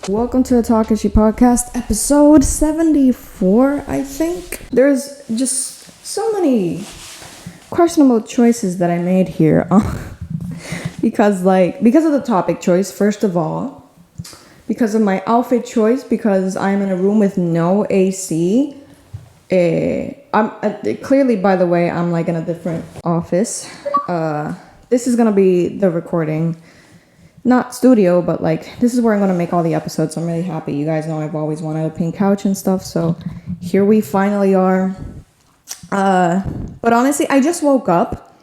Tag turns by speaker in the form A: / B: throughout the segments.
A: Welcome to the TALKESHI podcast, episode 74, I think. There's just so many questionable choices that I made here. because of the topic choice, first of all. Because of my outfit choice, because I'm in a room with no AC. I'm clearly, by the way, I'm like in a different office. This is gonna be the recording. Not studio, but like this is where I'm gonna make all the episodes. I'm really happy. You guys know I've always wanted a pink couch and stuff, so here we finally are. But honestly, I just woke up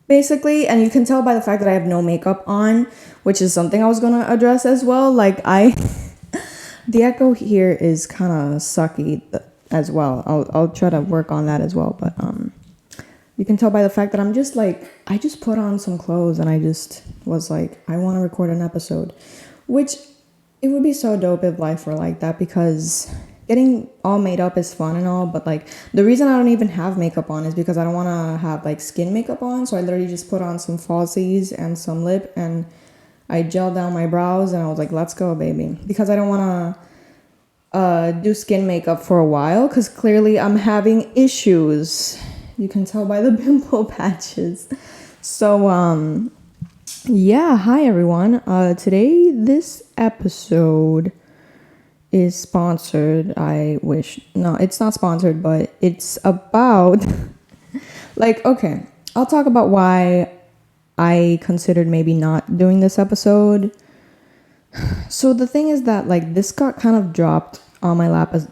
A: basically, and you can tell by the fact that I have no makeup on, which is something I was gonna address as well. Like the echo here is kind of sucky as well. I'll try to work on that as well, but you can tell by the fact that I'm just like, I just put on some clothes and I just was like, I want to record an episode, which it would be so dope if life were like that, because getting all made up is fun and all, but like the reason I don't even have makeup on is because I don't want to have like skin makeup on. So I literally just put on some falsies and some lip and I gelled down my brows and I was like, let's go, baby, because I don't want to do skin makeup for a while, because clearly I'm having issues. You can tell by the pimple patches. So, yeah, hi everyone. Today, this episode is sponsored. No, it's not sponsored, but it's about, okay, I'll talk about why I considered maybe not doing this episode. So the thing is that, this got kind of dropped on my lap as,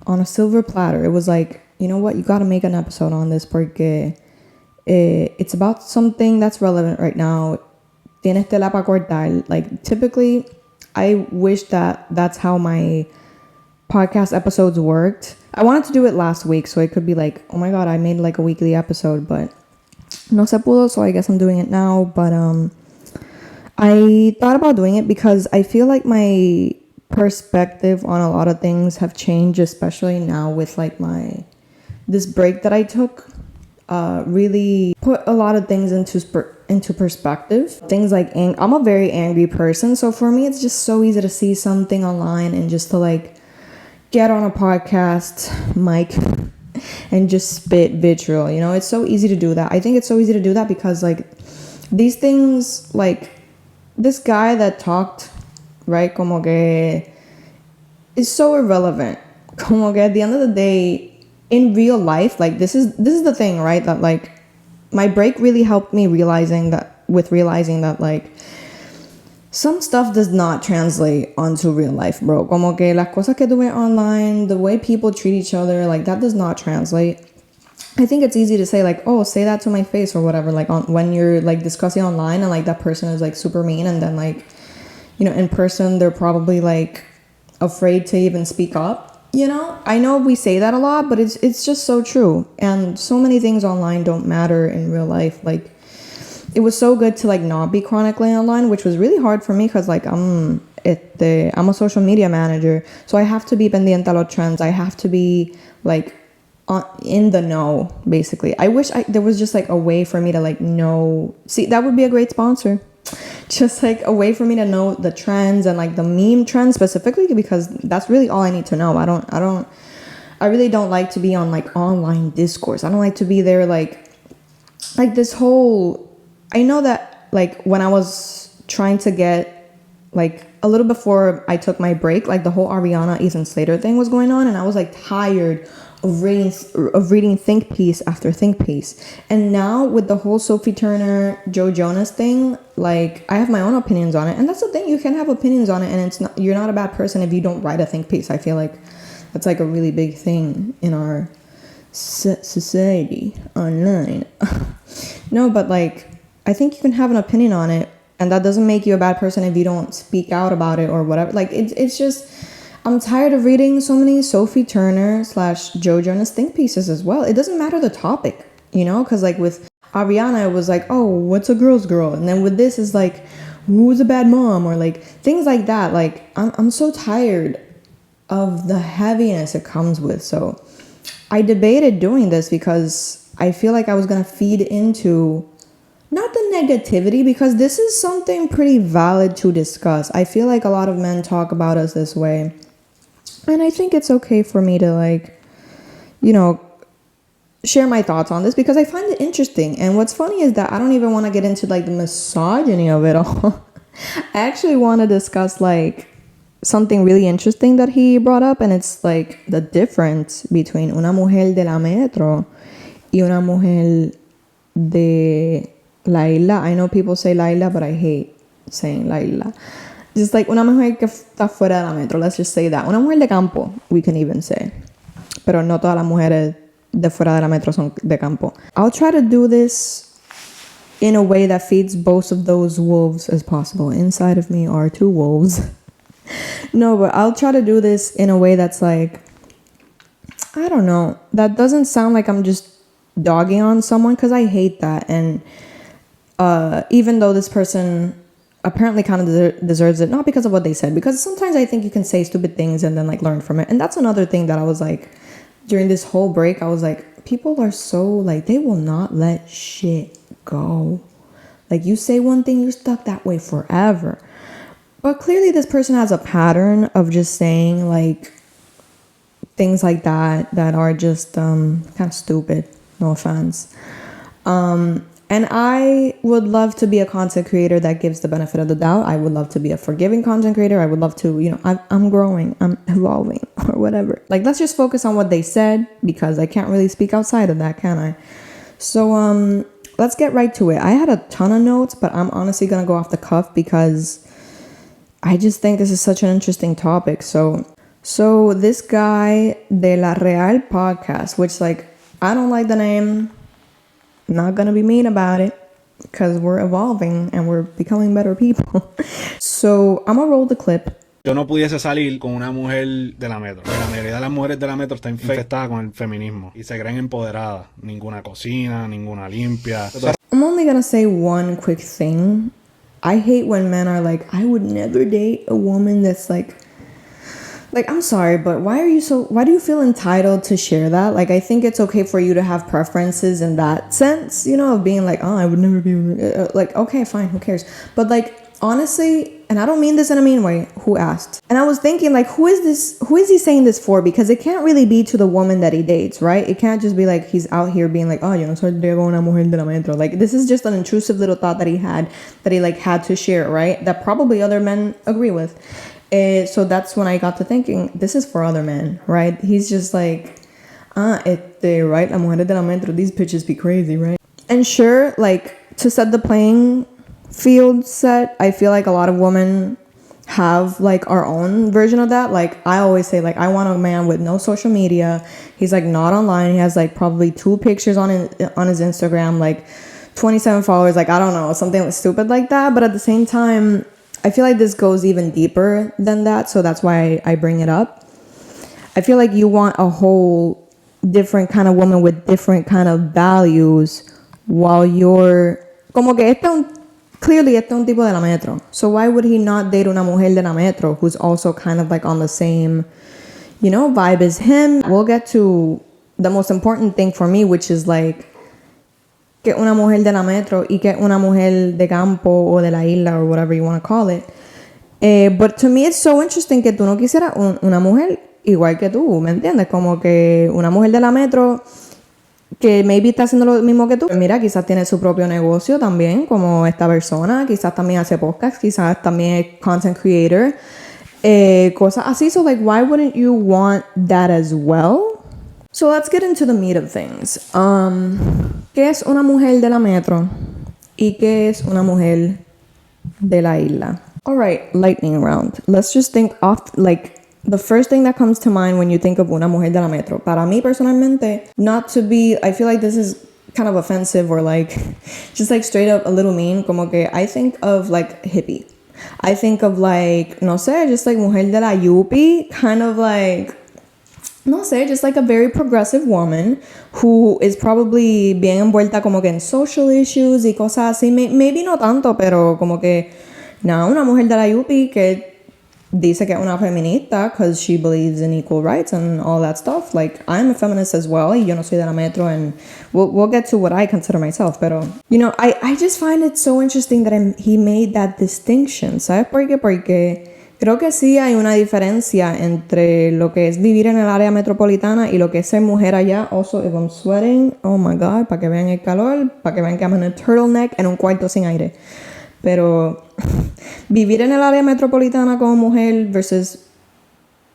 A: on a silver platter. It was like, you know what, you gotta make an episode on this porque it's about something that's relevant right now. Tienes tela pa cortar. Typically, I wish that that's how my podcast episodes worked. I wanted to do it last week, so it could be like, oh my god, I made a weekly episode, but no se pudo, so I guess I'm doing it now. But I thought about doing it because I feel like my perspective on a lot of things have changed, especially now with this break that I took. Really put a lot of things into perspective. Things like I'm a very angry person, so for me it's just so easy to see something online and just to get on a podcast mic and just spit vitriol. It's so easy to do that. I think it's so easy to do that because these things, this guy that talked, right, como que is so irrelevant. Como que at the end of the day, in real life, this is the thing, right? That my break really helped me realizing that some stuff does not translate onto real life, bro. Como que las cosas que tú ves online, the way people treat each other, that does not translate. I think it's easy to say oh, say that to my face or whatever, when you're discussing online and that person is super mean, and then in person they're probably afraid to even speak up. I know we say that a lot, but it's just so true. And so many things online don't matter in real life. It was so good to not be chronically online, which was really hard for me because I'm a social media manager, so I have to be pendiente a los trends. I have to be in the know, basically. I wish there was just a way for me to know. See, that would be a great sponsor. Just a way for me to know the trends and the meme trends specifically, because that's really all I need to know. I really don't like to be on online discourse. I don't like to be there this whole, I know that when I was trying to get a little before I took my break, the whole Ariana Ethan Slater thing was going on, and I was tired of reading think piece after think piece. And now with the whole Sophie Turner, Joe Jonas thing, I have my own opinions on it. And that's the thing, you can have opinions on it, and you're not a bad person if you don't write a think piece. I feel that's a really big thing in our society online. No, but I think you can have an opinion on it, and that doesn't make you a bad person if you don't speak out about it or whatever. It's just, I'm tired of reading so many Sophie Turner / Joe Jonas think pieces as well. It doesn't matter the topic, because with Ariana it was oh, what's a girl's girl, and then with this is who's a bad mom, or things like that. I'm so tired of the heaviness it comes with. So I debated doing this because I feel I was gonna feed into not the negativity, because this is something pretty valid to discuss. I feel like a lot of men talk about us this way. And I think it's okay for me to, like, you know, share my thoughts on this because I find it interesting. And what's funny is that I don't even want to get into, like, the misogyny of it all. I actually want to discuss, like, something really interesting that he brought up. And it's, like, the difference between una mujer de la metro y una mujer de la isla. I know people say la isla, but I hate saying la isla. Just like una mujer que está fuera de la metro. Let's just say that. Una mujer de campo, we can even say. Pero no todas las mujeres de fuera de la metro son de campo. I'll try to do this in a way that feeds both of those wolves as possible. Inside of me are two wolves. No, but I'll try to do this in a way that's like, I don't know. That doesn't sound like I'm just dogging on someone, because I hate that. And even though this person apparently kind of deserves it, not because of what they said, because sometimes I think you can say stupid things and then like learn from it. And that's another thing that I was like, during this whole break, I was like, people are so like, they will not let shit go. Like, you say one thing, you're stuck that way forever. But clearly this person has a pattern of just saying like things like that are just kind of stupid. No offense. And I would love to be a content creator that gives the benefit of the doubt. I would love to be a forgiving content creator. I would love to, you know, I'm growing, I'm evolving, or whatever. Like, let's just focus on what they said, because I can't really speak outside of that, can I? So let's get right to it. I had a ton of notes, but I'm honestly gonna go off the cuff because I just think this is such an interesting topic. So this guy de La Real podcast, which, like, I don't like the name. Not gonna be mean about it, because we're evolving and we're becoming better people. So I'm gonna roll the clip.
B: Yo no pudiese salir con una mujer de la metro. La mayoría de las mujeres de la metro está infectada con el feminismo y se creen empoderadas. Ninguna cocina, ninguna limpia.
A: I'm only gonna say one quick thing. I hate when men are like, I would never date a woman that's like, I'm sorry, but why do you feel entitled to share that? Like, I think it's okay for you to have preferences in that sense, you know, of being like, oh, I would never be like, okay, fine, who cares? But like, honestly, and I don't mean this in a mean way, who asked? And I was thinking, like, who is he saying this for? Because it can't really be to the woman that he dates, right? It can't just be like he's out here being like, oh, yo no saldría con una mujer de la metro. Like, this is just an intrusive little thought that he had to share, right? That probably other men agree with. So that's when I got to thinking, this is for other men, right? He's just like, right, la mujer de la metro, these bitches be crazy, right? And sure, like, to set the playing field set, I feel like a lot of women have like our own version of that. Like, I always say, like, I want a man with no social media. He's like not online. He has like probably 2 pictures on his Instagram, like 27 followers. Like, I don't know, something stupid like that. But at the same time, I feel like this goes even deeper than that, so that's why I bring it up. I feel like you want a whole different kind of woman with different kind of values, while you're como que clearly este un tipo de la metro. So why would he not date una mujer de la metro who's also kind of like on the same, you know, vibe as him? We'll get to the most important thing for me, which is like, que una mujer de la metro y que una mujer de campo o de la isla, or whatever you want to call it. But to me it's so interesting que tú no quisieras una mujer igual que tú, ¿me entiendes? Como que una mujer de la metro que maybe está haciendo lo mismo que tú. Mira, quizás tiene su propio negocio también, como esta persona. Quizás también hace podcast, quizás también es content creator. Cosas así. So like, why wouldn't you want that as well? So let's get into the meat of things. ¿Qué es una mujer de la metro? ¿Y qué es una mujer de la isla? Alright, lightning round. Let's just think off, like, the first thing that comes to mind when you think of una mujer de la metro. Para mí, personalmente, not to be, I feel like this is kind of offensive or like, just like straight up a little mean. Como que I think of like hippie. I think of like, no sé, just like mujer de la yupi, kind of like, no sé, just like a very progressive woman who is probably bien envuelta como que en social issues y cosas así. Maybe no tanto, pero como que, no, una mujer de la yupi que dice que es una feminista because she believes in equal rights and all that stuff. Like, I'm a feminist as well, y yo no soy de la metro, and we'll get to what I consider myself, pero, you know, I just find it so interesting that he made that distinction. ¿Sabes por qué? Porque creo que sí hay una diferencia entre lo que es vivir en el área metropolitana y lo que es ser mujer allá. Also, if I'm sweating, oh my God, para que vean el calor, para que vean que I'm in a turtleneck en un cuarto sin aire. Pero vivir en el área metropolitana como mujer versus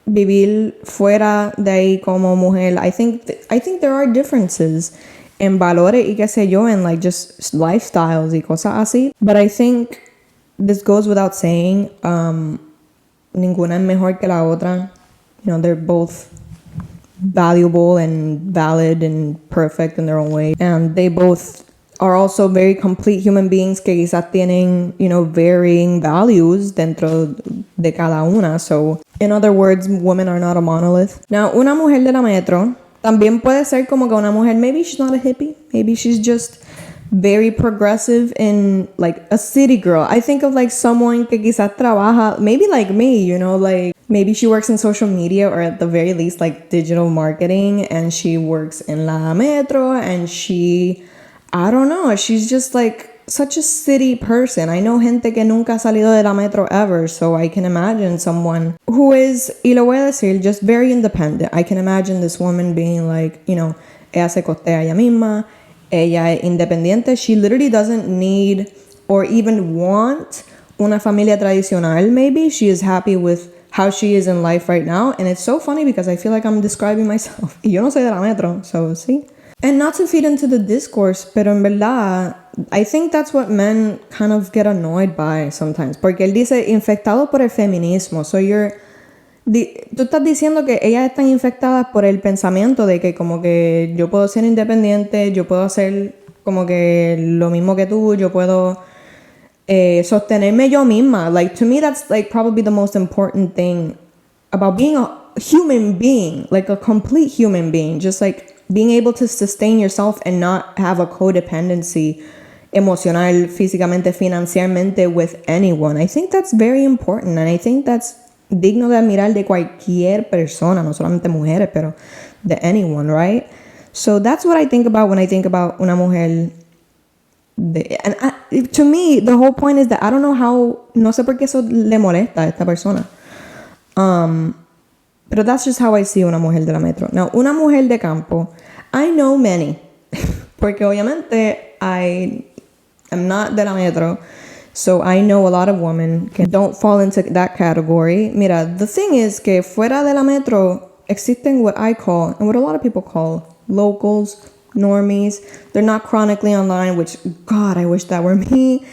A: vivir fuera de ahí como mujer, I think there are differences en valores y qué sé yo, en like just lifestyles y cosas así. But I think this goes without saying, ninguna es mejor que la otra. You know, they're both valuable and valid and perfect in their own way. And they both are also very complete human beings que quizás tienen, you know, varying values dentro de cada una. So, in other words, women are not a monolith. Now, una mujer de la metro también puede ser como que una mujer, maybe she's not a hippie, maybe she's just very progressive in like a city girl. I think of like someone que quizás trabaja, maybe like me, you know, like maybe she works in social media or at the very least like digital marketing, and she works in la metro, and she, I don't know, she's just like such a city person. I know gente que nunca ha salido de la metro ever, so I can imagine someone who is, y lo voy a decir, just very independent. I can imagine this woman being like, you know, ella se costea ella misma, ella es independiente. She literally doesn't need or even want una familia tradicional, maybe. She is happy with how she is in life right now. And it's so funny because I feel like I'm describing myself. Y yo no soy de la metro, so sí. And not to feed into the discourse, pero en verdad, I think that's what men kind of get annoyed by sometimes. Porque él dice, infectado por el feminismo. So tú estás diciendo que ellas están infectadas por el pensamiento de que como que yo puedo ser independiente, yo puedo hacer como que lo mismo que tú, yo puedo sostenerme yo misma. Like, to me, that's like probably the most important thing about being a human being, like a complete human being, just like being able to sustain yourself and not have a codependency emocional, físicamente, financieramente with anyone. I think that's very important, and I think that's digno de admirar de cualquier persona, no solamente mujeres, pero de anyone, right? So that's what I think about when I think about una mujer. To me, the whole point is that I don't know how, no sé por qué eso le molesta a esta persona. But that's just how I see una mujer de la metro. Now, una mujer de campo, I know many. Porque obviamente I am not de la metro. So I know a lot of women que don't fall into that category. Mira, the thing is que fuera de la metro existen what I call, and what a lot of people call, locals, normies. They're not chronically online, which, God, I wish that were me.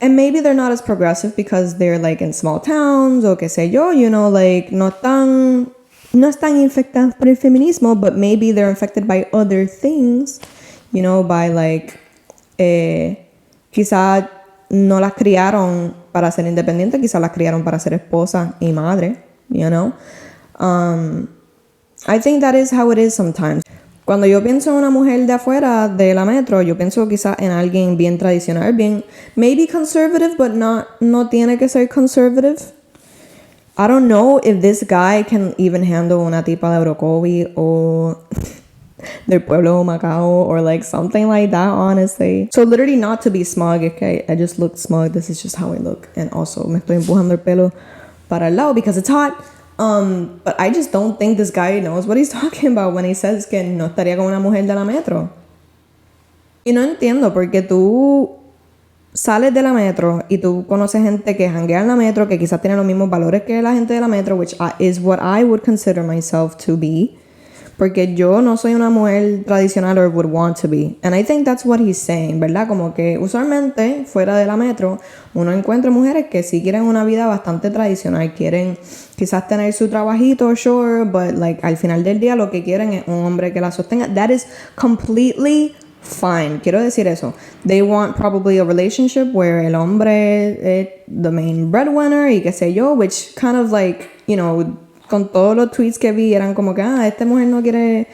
A: And maybe they're not as progressive because they're like in small towns o qué sé yo, you know, like no están infectadas por el feminismo, but maybe they're infected by other things, you know, by like, quizá no las criaron para ser independientes, quizá las criaron para ser esposa y madre, you know. I think that is how it is sometimes. Cuando yo pienso en una mujer de afuera de la metro, yo pienso quizás en alguien bien tradicional, bien, maybe conservative, but no tiene que ser conservative. I don't know if this guy can even handle una tipa de Orocovi o del pueblo Macao or like something like that, honestly. So literally not to be smug, okay, I just look smug, this is just how I look. And also me estoy empujando el pelo para el lado because it's hot. But I just don't think this guy knows what he's talking about when he says que no estaría con una mujer de la metro. Y no entiendo porque tú sales de la metro y tú conoces gente que janguea en la metro, que quizás tiene los mismos valores que la gente de la metro, which is what I would consider myself to be. Porque yo no soy una mujer tradicional or would want to be. And I think that's what he's saying, ¿verdad? Como que usualmente fuera de la metro uno encuentra mujeres que sí quieren una vida bastante tradicional. Quieren quizás tener su trabajito, sure, but like al final del día lo que quieren es un hombre que la sostenga. That is completely fine. Quiero decir eso. They want probably a relationship where el hombre es the main breadwinner y qué sé yo, which kind of like, you know, con todos los tweets que vi eran como que, esta mujer no quiere,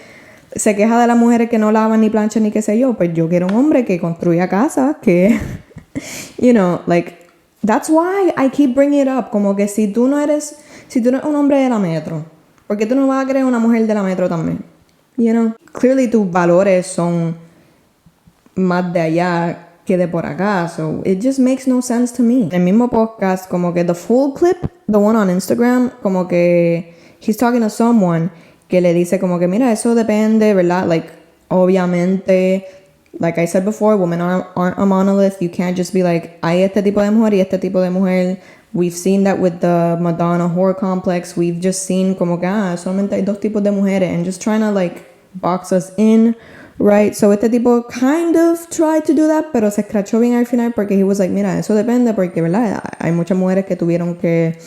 A: se queja de las mujeres que no lavan ni planchan ni qué sé yo, pues yo quiero un hombre que construya casas, que, you know, like, That's why I keep bringing it up. Como que si tú no eres un hombre de la metro, ¿por qué tú no vas a querer una mujer de la metro también? You know? Clearly tus valores son más de allá que de por acá. So it just makes no sense to me. El mismo podcast, como que the full clip, the one on Instagram, como que he's talking to someone que le dice como que mira, eso depende, ¿verdad? Like, obviamente, like I said before, women aren't a monolith. You can't just be like, hay este tipo de mujer y este tipo de mujer. We've seen that with the Madonna horror complex. We've just seen como que, solamente hay dos tipos de mujeres. And just trying to like box us in, right? So este tipo kind of tried to do that, pero se escrachó bien al final porque he was like, mira, eso depende porque, ¿verdad? Hay muchas mujeres que tuvieron que,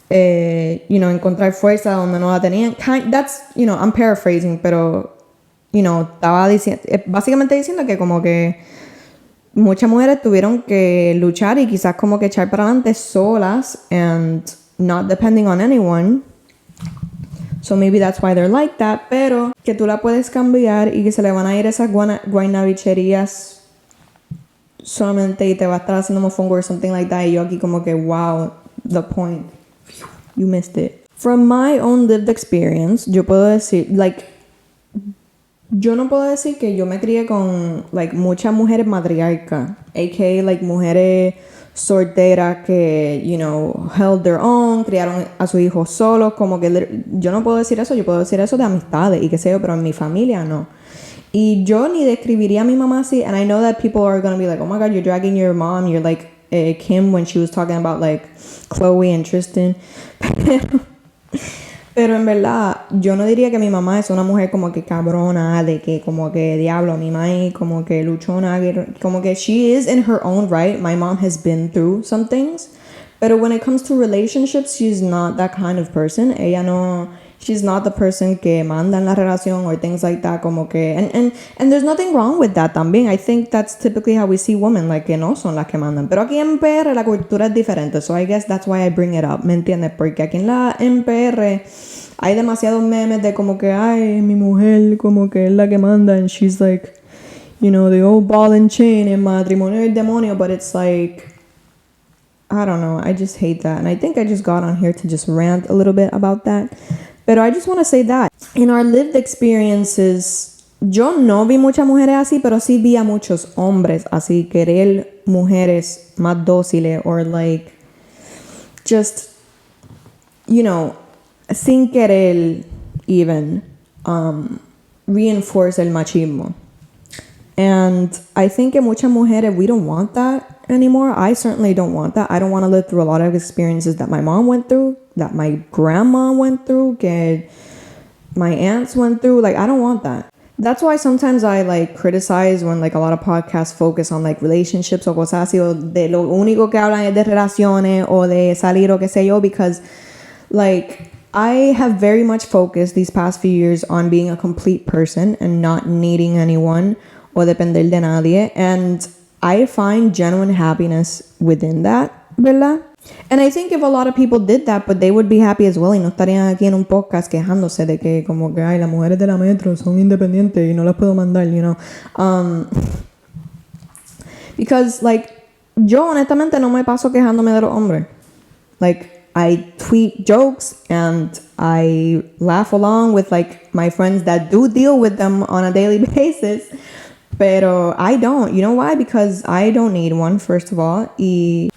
A: encontrar fuerza donde no la tenían. That's, I'm paraphrasing, pero, estaba diciendo, básicamente diciendo que como que muchas mujeres tuvieron que luchar y quizás como que echar para adelante solas and not depending on anyone. So maybe that's why they're like that. Pero que tú la puedes cambiar y que se le van a ir esas guaynabicherías solamente y te va a estar haciendo mofongo or something like that. Y yo aquí como que, wow, the point. You missed it. From my own lived experience, yo puedo decir, yo no puedo decir que yo me crié con, muchas mujeres matriarcas. A.k.a. mujeres solteras que, held their own, criaron a sus hijos solos. Como que yo no puedo decir eso. Yo puedo decir eso de amistades y qué sé yo, pero en mi familia no. Y yo ni describiría a mi mamá así. And I know that people are going to be like, oh my God, you're dragging your mom. You're like Kim when she was talking about, Chloe and Tristan. Pero en verdad, yo no diría que mi mamá es una mujer como que cabrona, de que como que diablo, mi mamá como que luchona, como que she is in her own right. My mom has been through some things. Pero when it comes to relationships, she's not that kind of person. Ella no, she's not the person que manda en la relación or things like that, como que, and there's nothing wrong with that también. I think that's typically how we see women, que no son las que mandan. Pero aquí en PR la cultura es diferente, so I guess that's why I bring it up, ¿me entiendes? Porque aquí en PR hay demasiados memes de como que, ay, mi mujer como que es la que manda, and she's like, the old ball and chain, en matrimonio del demonio, but it's like, I don't know, I just hate that. And I think I just got on here to just rant a little bit about that. But I just want to say that in our lived experiences, yo no vi muchas mujeres así, pero sí vi a muchos hombres así, querer mujeres más dóciles or just, sin querer even reinforce el machismo. And I think que muchas mujeres, we don't want that anymore. I certainly don't want that. I don't want to live through a lot of experiences that my mom went through, that my grandma went through, que my aunts went through. I don't want that. That's why sometimes I criticize when a lot of podcasts focus on relationships o cosas así, o de lo único que hablan es de relaciones o de salir o qué sé yo, because I have very much focused these past few years on being a complete person and not needing anyone o depender de nadie, and I find genuine happiness within that, ¿verdad? And I think if a lot of people did that, but they would be happy as well y no estarían aquí en un podcast quejándose de que como que, ay, las mujeres de la metro son independientes y no las puedo mandar, because, yo honestamente no me paso quejándome de los hombres. I tweet jokes and I laugh along with, my friends that do deal with them on a daily basis. Pero I don't. You know why? Because I don't need one, first of all. Y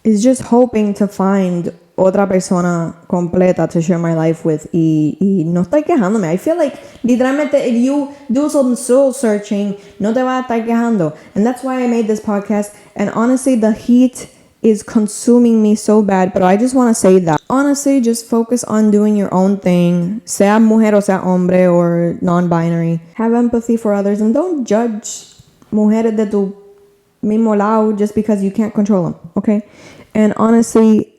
A: it's just hoping to find otra persona completa to share my life with. Y no estoy quejándome. I feel literalmente, if you do some soul searching, no te vas a estar quejando. And that's why I made this podcast. And honestly, the heat is consuming me so bad, but I just want to say that honestly, just focus on doing your own thing, sea mujer o sea hombre or non-binary. Have empathy for others and don't judge mujeres de tu mismo lado just because you can't control them, okay? And honestly,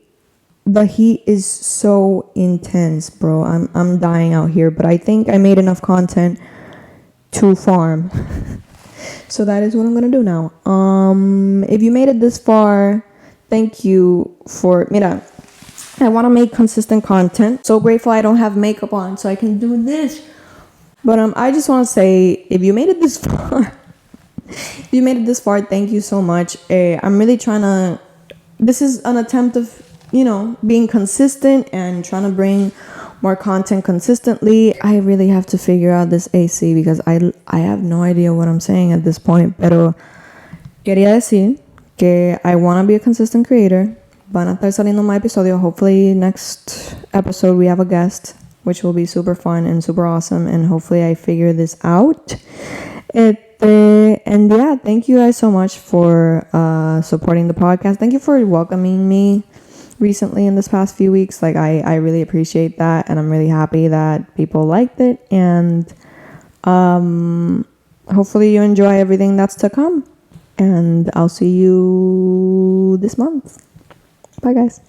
A: the heat is so intense, bro. I'm dying out here, but I think I made enough content to farm. So that is what I'm gonna do now. If you made it this far, thank you for, mira, I want to make consistent content. So grateful I don't have makeup on so I can do this. But I just want to say, if you made it this far, thank you so much. I'm really trying to. This is an attempt of, being consistent and trying to bring more content consistently. I really have to figure out this AC because I have no idea what I'm saying at this point. Pero quería decir que I want to be a consistent creator. Van a estar saliendo más episodios. Hopefully next episode we have a guest, which will be super fun and super awesome. And hopefully I figure this out. And yeah, thank you guys so much for supporting the podcast. Thank you for welcoming me recently in this past few weeks. Like I really appreciate that, and I'm really happy that people liked it. And hopefully you enjoy everything that's to come. And I'll see you this month. Bye, guys.